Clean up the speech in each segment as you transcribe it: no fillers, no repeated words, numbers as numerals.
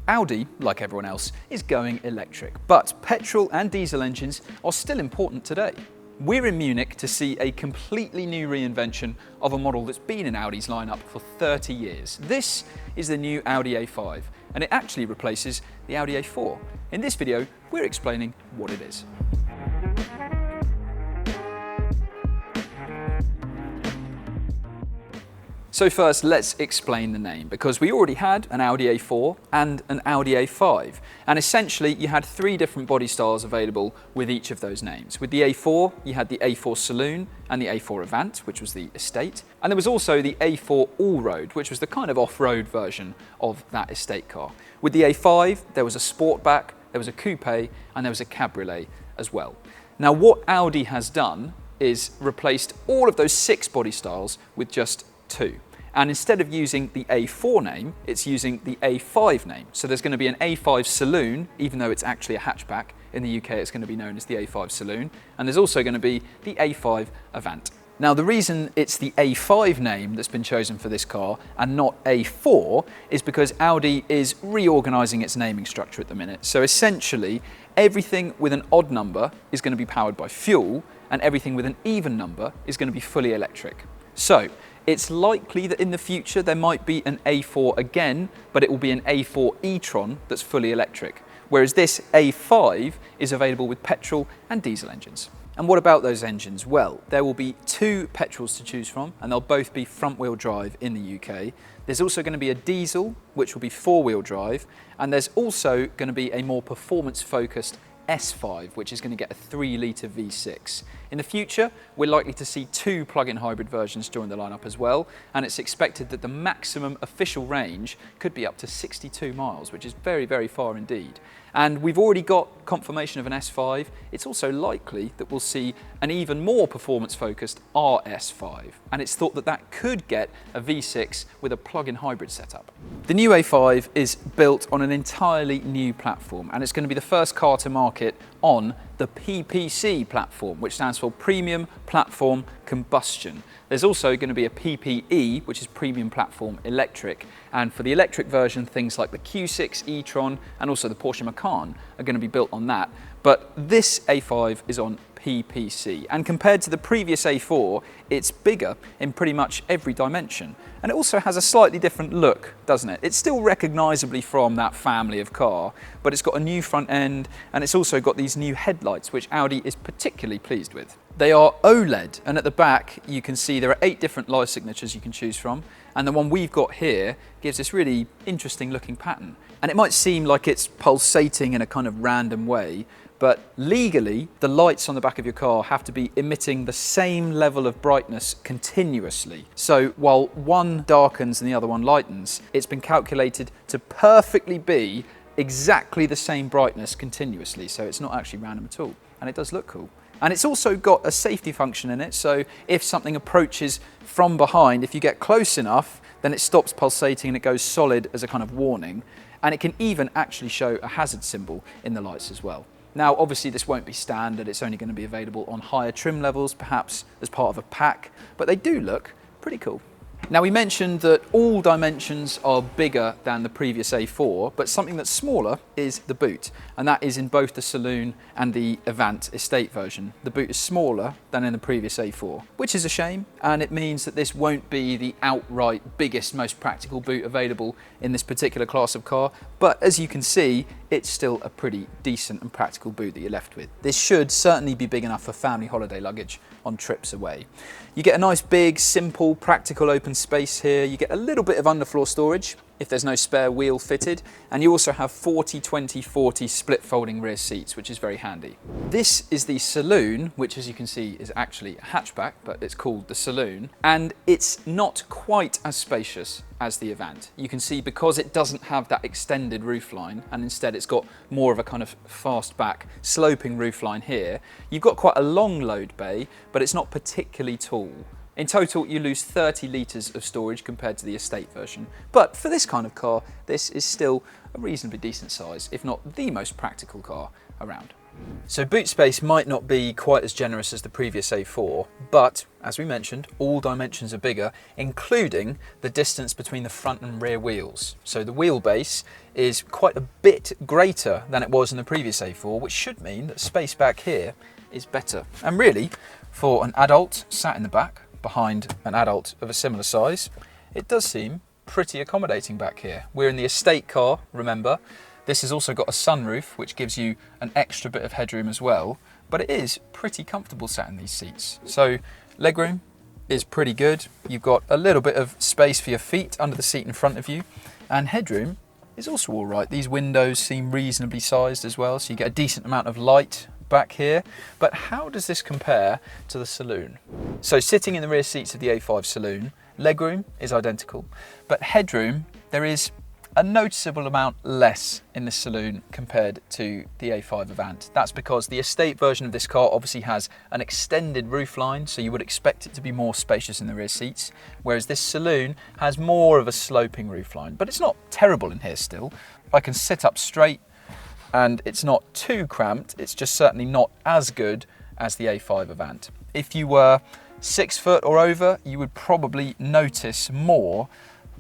Audi, like everyone else, is going electric, but petrol and diesel engines are still important today. We're in Munich to see a completely new reinvention of a model that's been in Audi's lineup for 30 years. This is the new Audi A5, and it actually replaces the Audi A4. In this video, we're explaining what it is. So first, let's explain the name, because we already had an Audi A4 and an Audi A5, and essentially you had three different body styles available with each of those names. With the A4, you had the A4 Saloon and the A4 Avant, which was the estate, and there was also the A4 All-Road, which was the kind of off-road version of that estate car. With the A5, there was a Sportback, there was a Coupe, and there was a Cabriolet as well. Now what Audi has done is replaced all of those six body styles with just two. And instead of using the A4 name, it's using the A5 name. So there's going to be an A5 Saloon, even though it's actually a hatchback. In the UK, it's going to be known as the A5 Saloon. And there's also going to be the A5 Avant. Now, the reason it's the A5 name that's been chosen for this car and not A4 is because Audi is reorganizing its naming structure at the minute. So essentially, everything with an odd number is going to be powered by fuel, and everything with an even number is going to be fully electric. So it's likely that in the future there might be an A4 again, but it will be an A4 e-tron that's fully electric, whereas this A5 is available with petrol and diesel engines. And what about those engines? Well, there will be two petrols to choose from, and they'll both be front-wheel drive in the UK. There's also going to be a diesel, which will be four-wheel drive, and there's also going to be a more performance-focused S5, which is going to get a 3-litre V6. In the future, we're likely to see two plug-in hybrid versions join the lineup as well, and it's expected that the maximum official range could be up to 62 miles, which is very, very far indeed. And we've already got confirmation of an S5. It's also likely that we'll see an even more performance-focused RS5, and it's thought that that could get a V6 with a plug-in hybrid setup. The new A5 is built on an entirely new platform, and it's going to be the first car to market on the PPC platform, which stands for Premium Platform Combustion. There's also going to be a PPE, which is Premium Platform Electric, and for the electric version, things like the Q6 e-tron and also the Porsche Macan are going to be built on that. But this A5 is on PPC, and compared to the previous A4, it's bigger in pretty much every dimension. And it also has a slightly different look, doesn't it? It's still recognisably from that family of car, but it's got a new front end, and it's also got these new headlights, which Audi is particularly pleased with. They are OLED, and at the back you can see there are 8 different light signatures you can choose from, and the one we've got here gives this really interesting looking pattern. And it might seem like it's pulsating in a kind of random way, but legally, the lights on the back of your car have to be emitting the same level of brightness continuously. So while one darkens and the other one lightens, it's been calculated to perfectly be exactly the same brightness continuously. So it's not actually random at all. And it does look cool. And it's also got a safety function in it. So if something approaches from behind, if you get close enough, then it stops pulsating and it goes solid as a kind of warning. And it can even actually show a hazard symbol in the lights as well. Now, obviously this won't be standard, it's only going to be available on higher trim levels, perhaps as part of a pack, but they do look pretty cool. Now, we mentioned that all dimensions are bigger than the previous A4, but something that's smaller is the boot, and that is in both the Saloon and the Avant estate version. The boot is smaller than in the previous A4, which is a shame, and it means that this won't be the outright biggest, most practical boot available in this particular class of car, but as you can see, it's still a pretty decent and practical boot that you're left with. This should certainly be big enough for family holiday luggage on trips away. You get a nice big, simple, practical open space here. You get a little bit of underfloor storage if there's no spare wheel fitted, and you also have 40-20-40 split folding rear seats, which is very handy. This is the Saloon, which as you can see is actually a hatchback, but it's called the Saloon, and it's not quite as spacious as the Avant. You can see because it doesn't have that extended roofline, and instead it's got more of a kind of fastback sloping roofline here, you've got quite a long load bay, but it's not particularly tall. In total, you lose 30 litres of storage compared to the estate version. But for this kind of car, this is still a reasonably decent size, if not the most practical car around. So boot space might not be quite as generous as the previous A4, but as we mentioned, all dimensions are bigger, including the distance between the front and rear wheels. So the wheelbase is quite a bit greater than it was in the previous A4, which should mean that space back here is better. And really, for an adult sat in the back behind an adult of a similar size, it does seem pretty accommodating back here. We're in the estate car, remember. This has also got a sunroof, which gives you an extra bit of headroom as well, but it is pretty comfortable sat in these seats. So legroom is pretty good. You've got a little bit of space for your feet under the seat in front of you, and headroom is also all right. These windows seem reasonably sized as well, so you get a decent amount of light back here. But how does this compare to the saloon? So sitting in the rear seats of the A5 saloon, legroom is identical, but headroom, there is a noticeable amount less in the saloon compared to the A5 Avant. That's because the estate version of this car obviously has an extended roofline, so you would expect it to be more spacious in the rear seats, whereas this saloon has more of a sloping roofline. But it's not terrible in here still. I can sit up straight and it's not too cramped. It's just certainly not as good as the A5 Avant. If you were 6 foot or over, you would probably notice more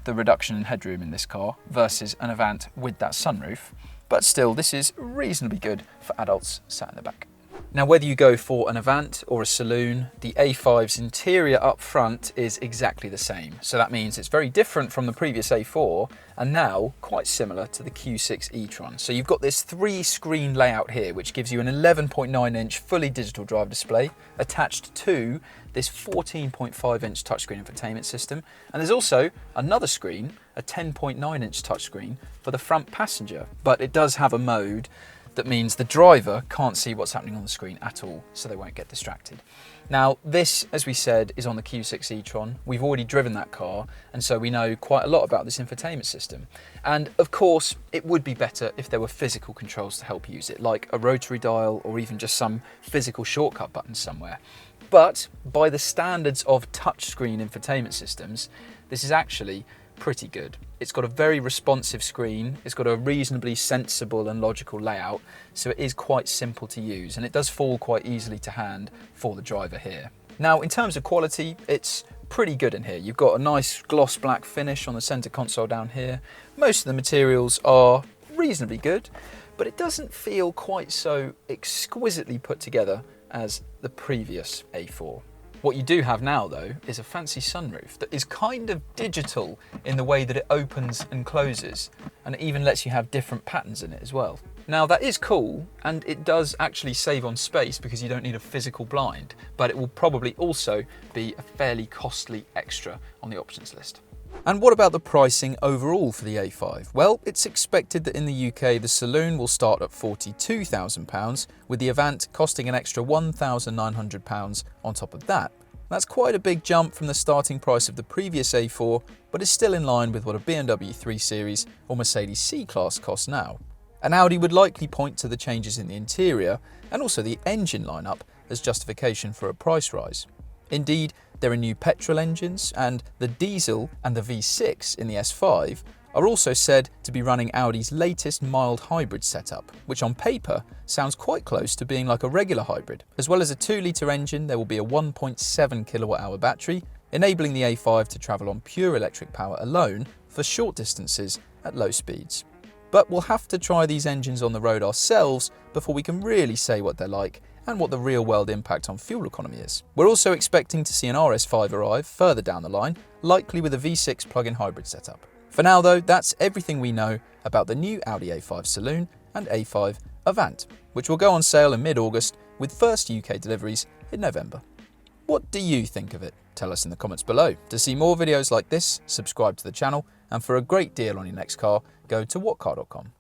the reduction in headroom in this car versus an Avant with that sunroof, but still this is reasonably good for adults sat in the back. Now whether you go for an Avant or a saloon, the A5's interior up front is exactly the same. So that means it's very different from the previous A4 and now quite similar to the Q6 e-tron. So you've got this 3-screen layout here which gives you an 11.9-inch fully digital driver display attached to this 14.5-inch touchscreen infotainment system, and there's also another screen, a 10.9-inch touchscreen for the front passenger, but it does have a mode that means the driver can't see what's happening on the screen at all, so they won't get distracted. Now this, as we said, is on the Q6 e-tron. We've already driven that car, and so we know quite a lot about this infotainment system. And of course, it would be better if there were physical controls to help use it, like a rotary dial or even just some physical shortcut buttons somewhere. But by the standards of touchscreen infotainment systems, this is actually pretty good. It's got a very responsive screen, it's got a reasonably sensible and logical layout, so it is quite simple to use, and it does fall quite easily to hand for the driver here. Now in terms of quality, it's pretty good in here. You've got a nice gloss black finish on the center console down here. Most of the materials are reasonably good, but it doesn't feel quite so exquisitely put together as the previous A4. What you do have now though is a fancy sunroof that is kind of digital in the way that it opens and closes, and it even lets you have different patterns in it as well. Now that is cool, and it does actually save on space because you don't need a physical blind, but it will probably also be a fairly costly extra on the options list. And what about the pricing overall for the A5? Well, it's expected that in the UK the saloon will start at £42,000, with the Avant costing an extra £1,900 on top of that. That's quite a big jump from the starting price of the previous A4, but is still in line with what a BMW 3 Series or Mercedes C-Class costs now. And Audi would likely point to the changes in the interior and also the engine lineup as justification for a price rise. Indeed, there are new petrol engines, and the diesel and the V6 in the S5 are also said to be running Audi's latest mild hybrid setup, which on paper sounds quite close to being like a regular hybrid. As well as a 2-litre engine, there will be a 1.7 kilowatt-hour battery, enabling the A5 to travel on pure electric power alone for short distances at low speeds. But we'll have to try these engines on the road ourselves before we can really say what they're like and what the real-world impact on fuel economy is. We're also expecting to see an RS5 arrive further down the line, likely with a V6 plug-in hybrid setup. For now though, that's everything we know about the new Audi A5 Saloon and A5 Avant, which will go on sale in mid-August with first UK deliveries in November. What do you think of it? Tell us in the comments below. To see more videos like this, subscribe to the channel, and for a great deal on your next car, go to whatcar.com.